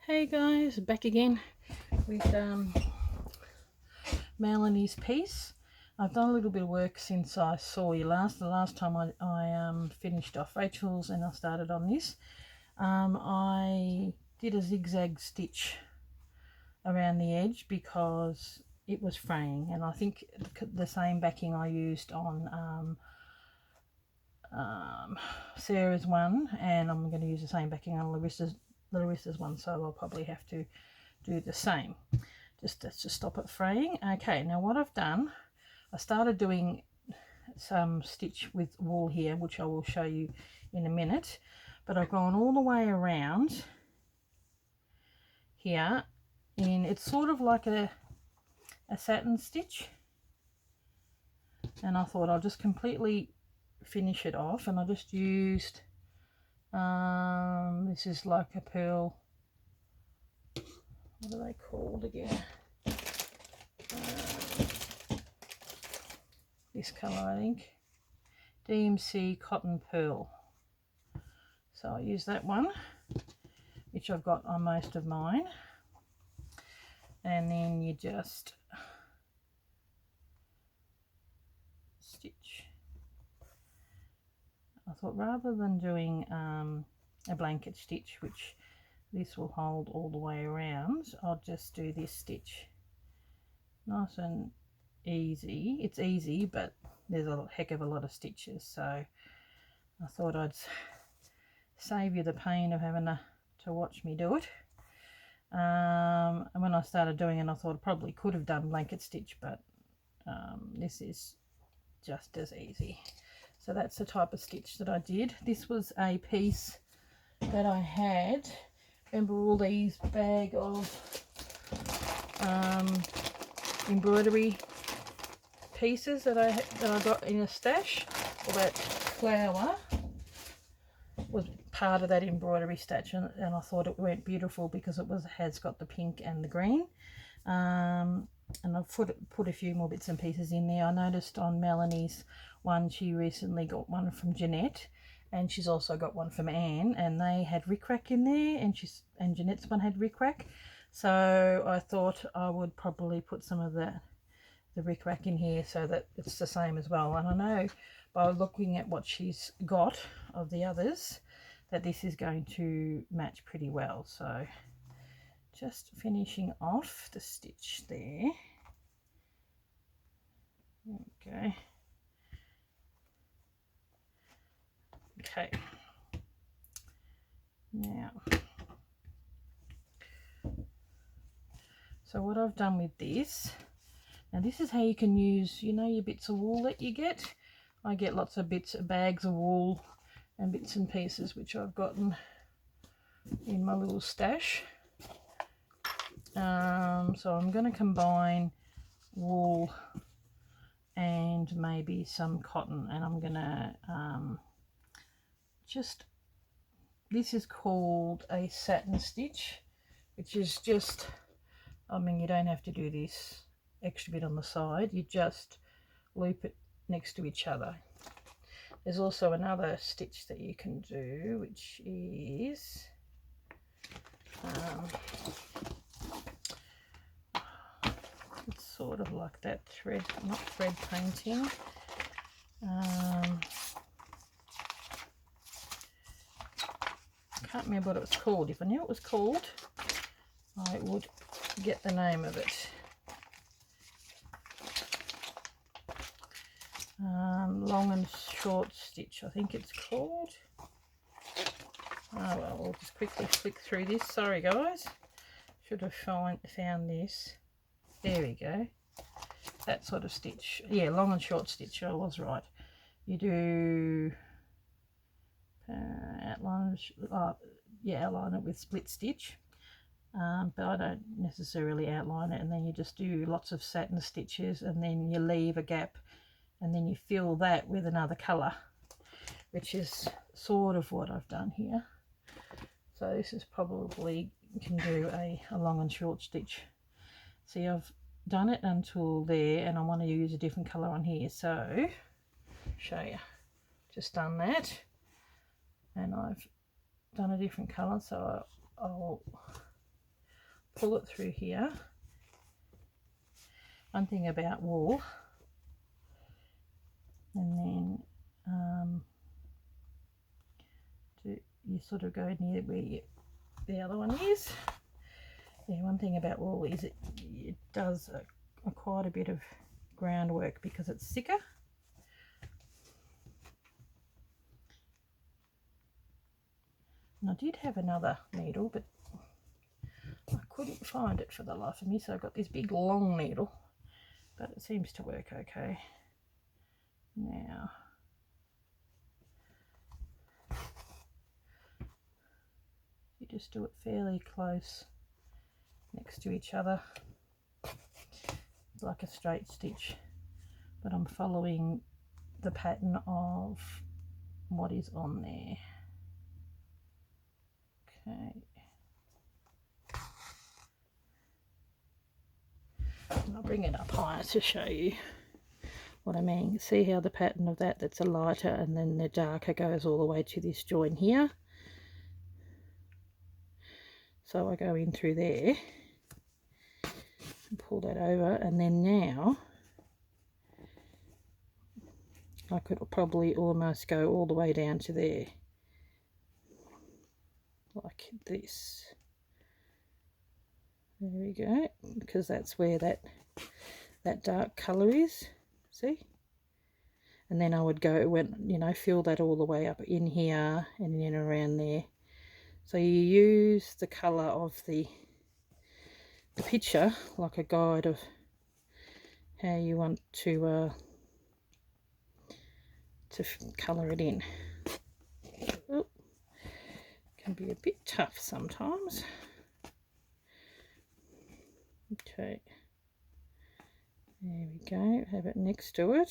Hey guys, back again with Melanie's piece. I've done a little bit of work since I saw you last. The last time I finished off Rachel's and I started on this. I did a zigzag stitch around the edge because it was fraying, and I think the same backing I used on Sarah's one, and I'm going to use the same backing on Larissa's one, so I'll probably have to do the same just to stop it fraying. Okay, now what I've done, I started doing some stitch with wool here, which I will show you in a minute, but I've gone all the way around here it's sort of like a satin stitch, and I thought I'll just completely finish it off, and I just used this is like a pearl, what are they called again, this colour I think, DMC Cotton Pearl. So I use that one, which I've got on most of mine, and then you just stitch. I thought rather than doing a blanket stitch, which this will hold all the way around, I'll just do this stitch. Nice and easy. It's easy, but there's a heck of a lot of stitches, so I thought I'd save you the pain of having to watch me do it. And when I started doing it, I thought I probably could have done blanket stitch, but this is just as easy. So that's the type of stitch that I did. This was a piece that I had. Remember all these bag of embroidery pieces that I got in a stash? Well, that flower was part of that embroidery stash, and I thought it went beautiful because it has got the pink and the green. And I've put a few more bits and pieces in there. I noticed on Melanie's one, she recently got one from Jeanette, and she's also got one from Anne, and they had rickrack in there, and Jeanette's one had rickrack. So I thought I would probably put some of the rickrack in here so that it's the same as well. And I know by looking at what she's got of the others that this is going to match pretty well. So just finishing off the stitch there. There we go. Okay. Now, so what I've done with this, now this is how you can use, you know, your bits of wool that you get. I get lots of bags of wool and bits and pieces which I've gotten in my little stash. So I'm going to combine wool and maybe some cotton, and I'm going to this is called a satin stitch, which is just, I mean, you don't have to do this extra bit on the side, you just loop it next to each other. There's also another stitch that you can do, which is it's sort of like that not thread painting. I can't remember what it was called. If I knew it was called, I would get the name of it. Long and short stitch, I think it's called. Oh well, we'll just quickly flick through this. Sorry guys, should have found this. There we go. That sort of stitch. Yeah, long and short stitch. I was right. You do outline it with split stitch, but I don't necessarily outline it, and then you just do lots of satin stitches, and then you leave a gap, and then you fill that with another colour, which is sort of what I've done here. So this is probably, you can do a long and short stitch. See, I've done it until there, and I want to use a different colour on here, so show you. Just done that, and I've done a different colour, so I'll pull it through here. One thing about wool, and then you sort of go near where the other one is. Yeah, one thing about wool is it does quite a bit of groundwork because it's thicker. And I did have another needle, but I couldn't find it for the life of me, so I got this big long needle, but it seems to work okay. Now, you just do it fairly close next to each other, like a straight stitch, but I'm following the pattern of what is on there. Okay. And I'll bring it up higher to show you what I mean. See how the pattern of that's a lighter, and then the darker goes all the way to this join here. So I go in through there and pull that over, and then now I could probably almost go all the way down to there, like this. There we go, because that's where that dark colour is, see? And then I would go, when you know, fill that all the way up in here and in around there. So you use the colour of the picture like a guide of how you want to colour it in. Oh, can be a bit tough sometimes. Okay, there we go, have it next to it,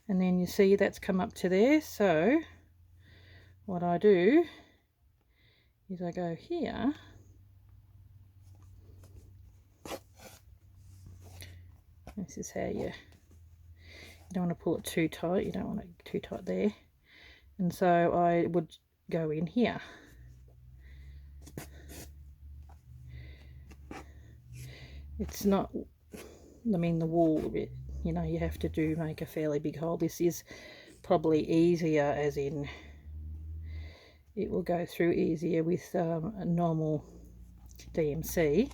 and then you see that's come up to there. So what I do is I go here, this is how you don't want to pull it too tight, you don't want it too tight there, and so I would go in here. It's not, I mean, the wool, you know, you have to make a fairly big hole. This is probably easier, as in it will go through easier with a normal DMC,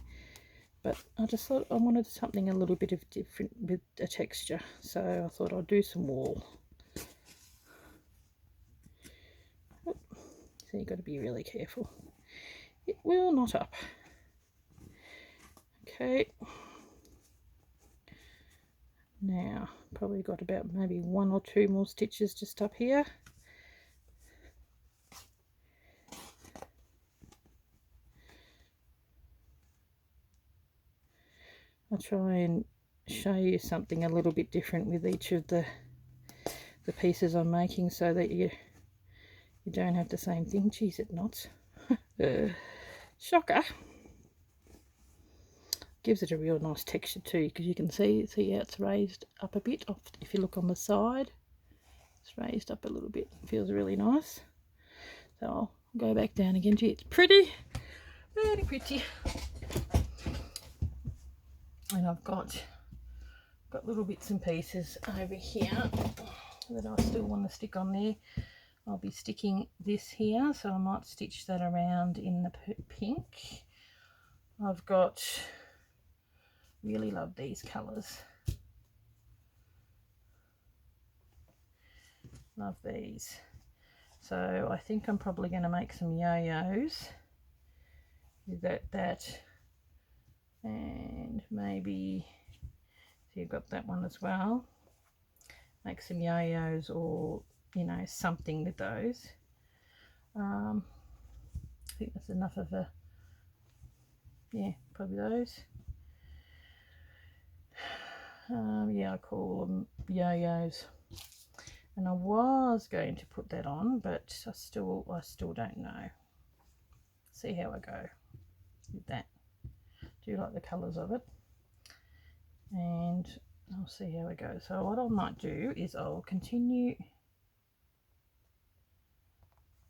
but I just thought I wanted something a little bit of different with a texture, so I thought I'd do some wool. Oh, so you've got to be really careful, it will knot up. Okay, now probably got about maybe 1 or 2 more stitches just up here. I'll try and show you something a little bit different with each of the pieces I'm making, so that you don't have the same thing. Geez, it knots. Shocker. Gives it a real nice texture too, because you can see how it's raised up a bit. If you look on the side, it's raised up a little bit. It feels really nice. So I'll go back down again. Gee, it's pretty, very pretty. And I've got little bits and pieces over here that I still want to stick on there. I'll be sticking this here, so I might stitch that around in the pink. I've got, really love these colours. Love these. So I think I'm probably going to make some yo-yos with that, and maybe, so you've got that one as well. Make some yo-yos, or you know, something with those. I think that's enough of a, yeah, probably those. Yeah, I call them yo-yos. And I was going to put that on, but I still don't know. See how I go with that. Do like the colours of it, and I'll see how it goes. So what I might do is I'll continue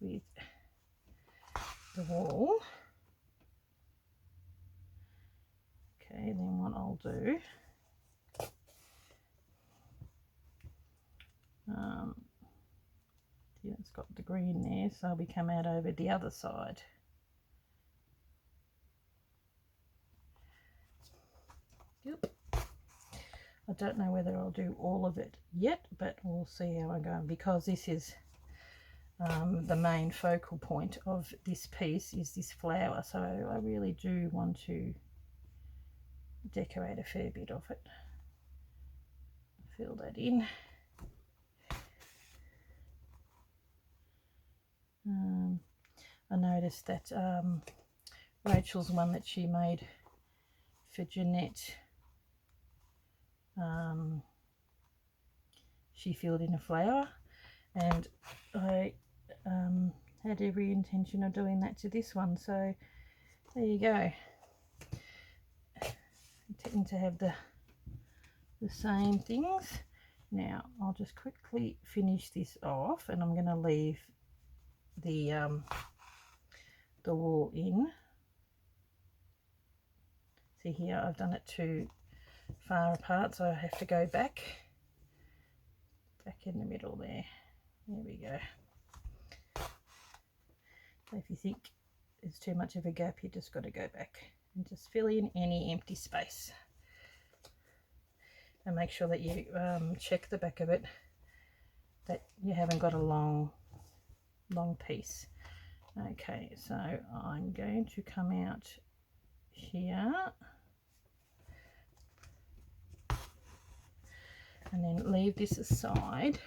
with the wall. Okay, then what I'll do, yeah, it's got the green there, so we come out over the other side. Yep. I don't know whether I'll do all of it yet, but we'll see how I go, because this is the main focal point of this piece is this flower, so I really do want to decorate a fair bit of it. Fill that in. I noticed that Rachel's one that she made for Jeanette, she filled in a flower, and I had every intention of doing that to this one, so there you go. I tend to have the same things. Now I'll just quickly finish this off, and I'm going to leave the wall in. See here, I've done it too far apart, so I have to go back in the middle there. There we go. So if you think there's too much of a gap, you just got to go back and just fill in any empty space, and make sure that you check the back of it, that you haven't got a long piece. Okay, so I'm going to come out here and then leave this aside,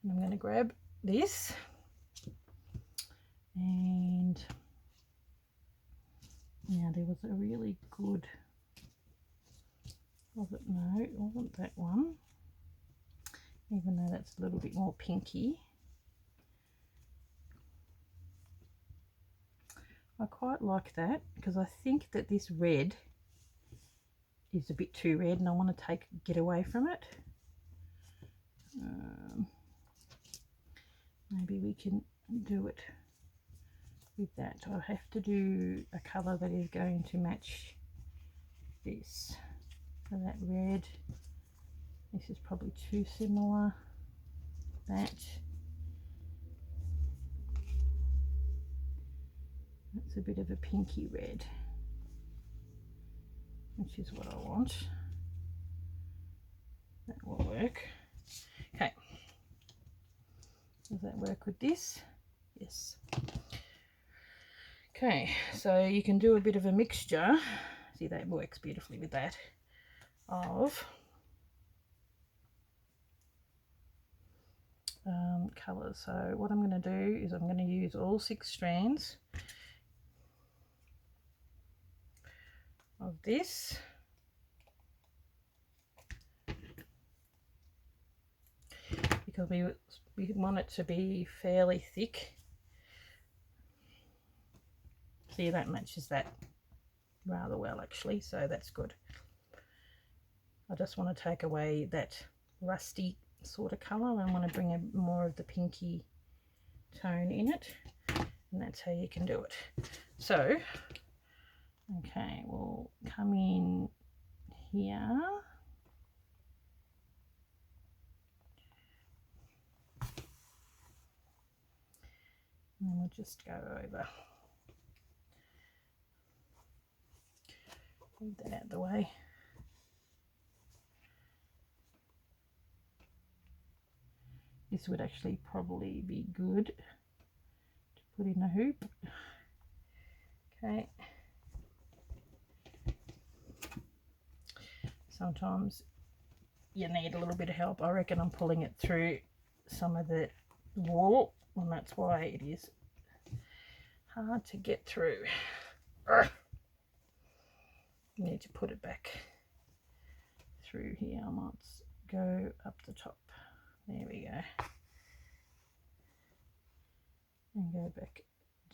and I'm going to grab this, and now there was a really good, was it? No, it wasn't that one, even though that's a little bit more pinky. I quite like that, because I think that this red is a bit too red and I want to get away from it. Maybe we can do it with that. I'll have to do a colour that is going to match this. So that red, this is probably too similar. That's a bit of a pinky red, which is what I want. That will work. Okay, does that work with this? Yes. Okay, so you can do a bit of a mixture. See, that works beautifully with that, of colours. So what I'm going to do is I'm going to use all 6 strands of this, because we want it to be fairly thick. See, that matches that rather well actually, so that's good. I just want to take away that rusty sort of colour. I want to bring more of the pinky tone in it, and that's how you can do it. So okay, we'll come in here, and then we'll just go over, move that out of the way. This would actually probably be good to put in a hoop. Okay. Sometimes you need a little bit of help. I reckon I'm pulling it through some of the wall, and that's why it is hard to get through. You need to put it back through here. I might go up the top. There we go. And go back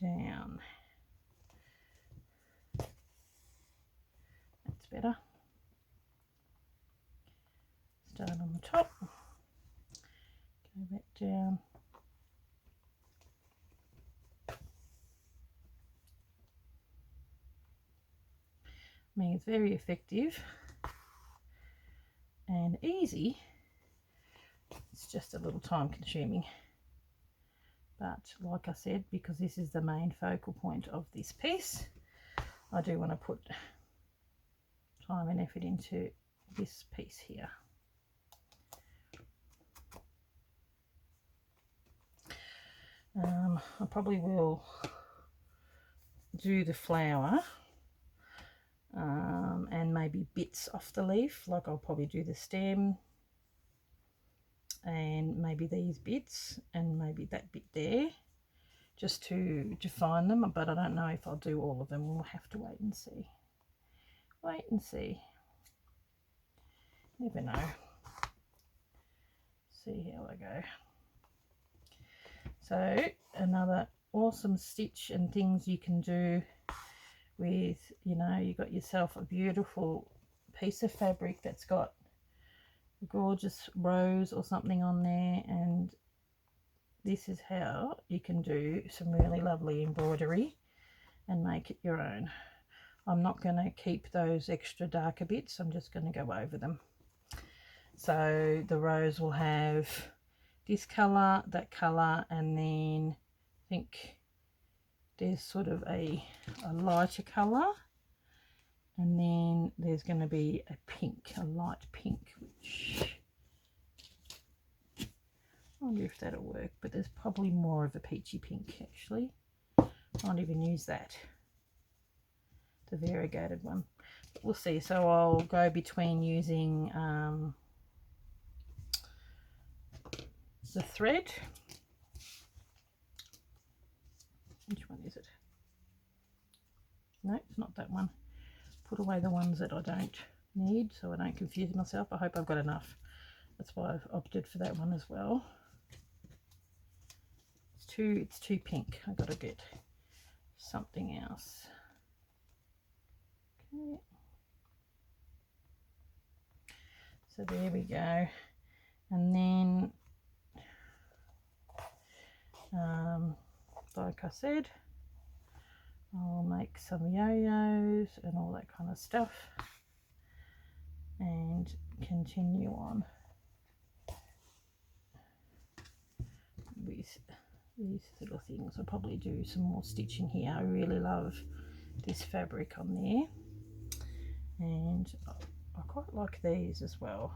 down. That's better. Start on the top. Go back down. I mean, it's very effective and easy. It's just a little time consuming. But like I said, because this is the main focal point of this piece, I do want to put time and effort into this piece here. I probably will do the flower and maybe bits off the leaf, like I'll probably do the stem and maybe these bits and maybe that bit there, just to define them, but I don't know if I'll do all of them. We'll have to wait and see. Wait and see. Never know. See how I go. So another awesome stitch and things you can do with, you know, you got yourself a beautiful piece of fabric that's got a gorgeous rose or something on there, and this is how you can do some really lovely embroidery and make it your own. I'm not going to keep those extra darker bits, I'm just going to go over them. So the rose will have this colour, that colour, and then I think there's sort of a lighter colour, and then there's going to be a pink, a light pink, which I wonder if that'll work, but there's probably more of a peachy pink actually. I won't even use that, the variegated one, but we'll see. So I'll go between using the thread. Which one is it? No, it's not that one. Put away the ones that I don't need so I don't confuse myself. I hope I've got enough. That's why I've opted for that one as well. It's too pink. I've got to get something else. Okay. So there we go. And then like I said, I'll make some yo-yos and all that kind of stuff and continue on with these little things. I'll probably do some more stitching here. I really love this fabric on there, and I quite like these as well,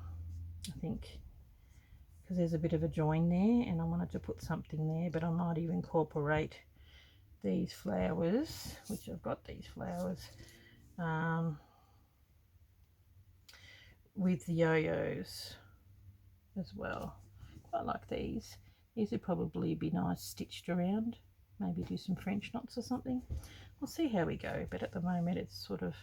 I think, because there's a bit of a join there and I wanted to put something there, but I might even incorporate these flowers, which I've got these flowers, with the yo-yos as well. Quite like these. These would probably be nice stitched around, maybe do some French knots or something. We'll see how we go, but at the moment it's sort of,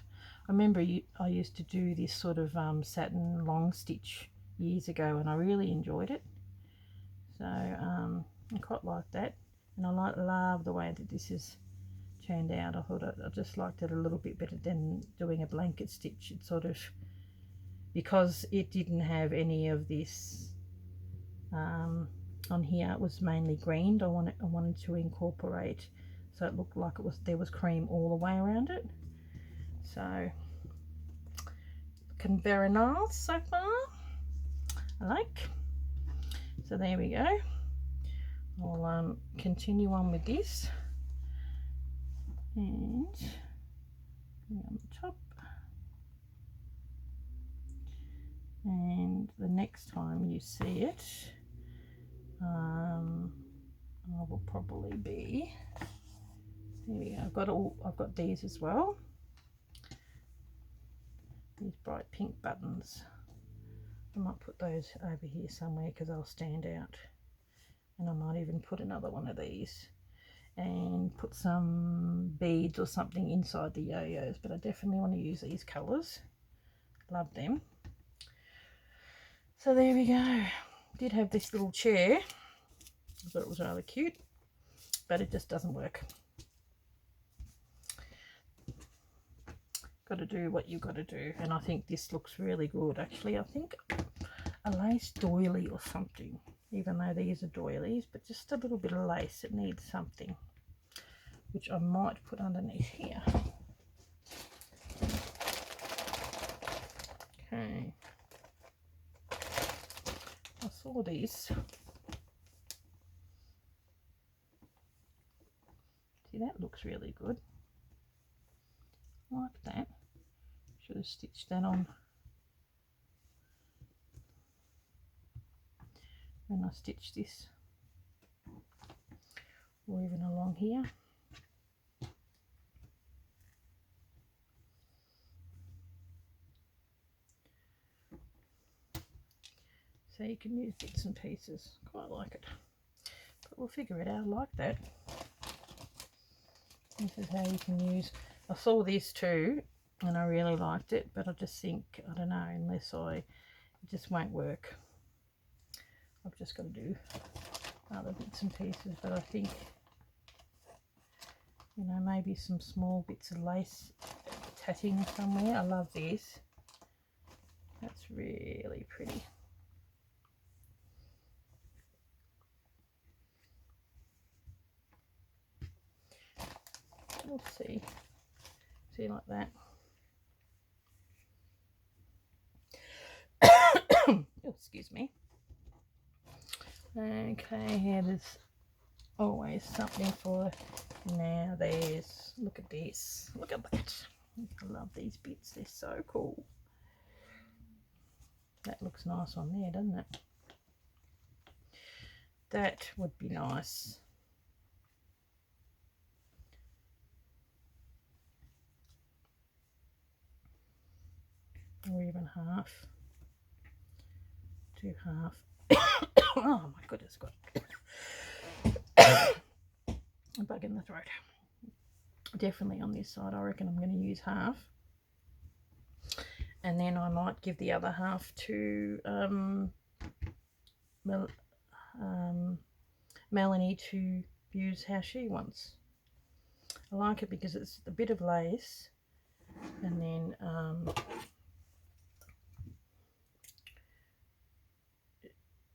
I remember I used to do this sort of satin long stitch years ago and I really enjoyed it, so I quite like that, and I love the way that this has turned out. I thought I just liked it a little bit better than doing a blanket stitch. It sort of, because it didn't have any of this on here, it was mainly greened. I wanted to incorporate so it looked like there was cream all the way around it. So looking very nice so far, I like. So there we go. I'll continue on with this and bring on the top, and the next time you see it, I will probably be, there we go. I've got these as well, these bright pink buttons. I might put those over here somewhere because they'll stand out, and I might even put another one of these and put some beads or something inside the yo-yos, but I definitely want to use these colours. Love them. So there we go. Did have this little chair. I thought it was rather cute, but it just doesn't work. Got to do what you got to do, and I think this looks really good actually. I think a lace doily or something, even though these are doilies, but just a little bit of lace. It needs something, which I might put underneath here. Okay. I saw this. See, that looks really good. I like that. Should have stitched that on when I stitched this, or even along here. So you can use bits and pieces. Quite like it, but we'll figure it out. I like that. This is how you can use. I saw this too and I really liked it, but I just think, I don't know, unless it just won't work. I've just got to do other bits and pieces, but I think, you know, maybe some small bits of lace tatting somewhere. I love this. That's really pretty. We'll see like that. Oh, excuse me. Okay, here there's always something for now. There's, look at this, look at that. I love these bits, they're so cool. That looks nice on there, doesn't it? That would be nice. Or even half. Do half. Oh my goodness, got a bug in the throat. Definitely on this side, I reckon I'm going to use half. And then I might give the other half to Melanie to use how she wants. I like it because it's a bit of lace, and then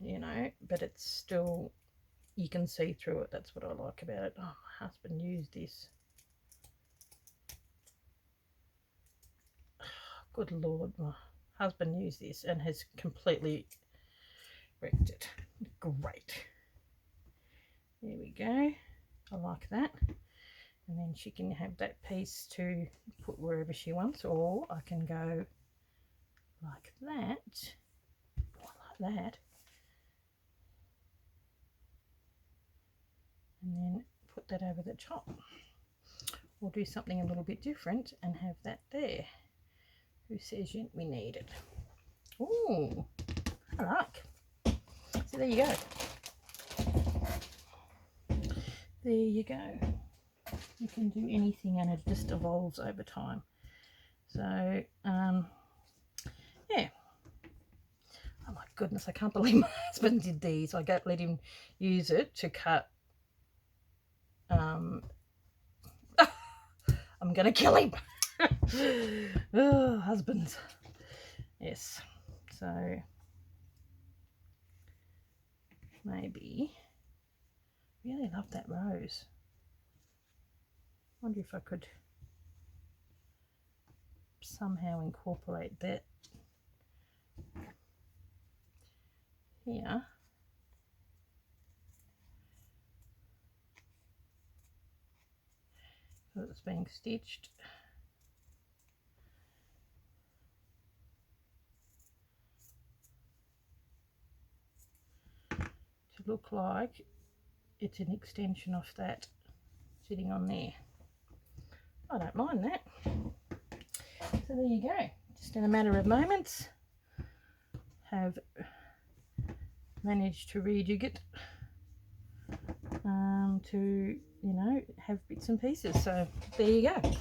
you know, but it's still, you can see through it. That's what I like about it. Oh, my husband used this. Oh, good Lord, my husband used this and has completely wrecked it. Great. There we go. I like that. And then she can have that piece to put wherever she wants, or I can go like that, or like that, and then put that over the top, or do something a little bit different and have that there. Who says we need it? Oh, I like. So there you go. There you go. You can do anything and it just evolves over time. So yeah. Oh my goodness, I can't believe my husband did these. I let him use it to cut. I'm gonna kill him. Oh, husbands. Yes. So maybe, really love that rose. Wonder if I could somehow incorporate that here. So it's being stitched. To look like it's an extension of that sitting on there. I don't mind that. So there you go. Just in a matter of moments, have managed to rejig it to, you know, have bits and pieces. So there you go.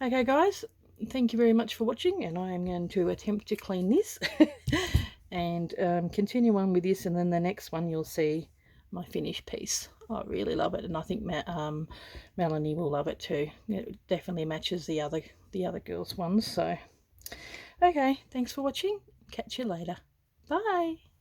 Okay guys, thank you very much for watching, and I am going to attempt to clean this and continue on with this, and then the next one you'll see my finished piece. I really love it, and I think Melanie will love it too. It definitely matches the other girls' ones. So okay, thanks for watching. Catch you later. Bye.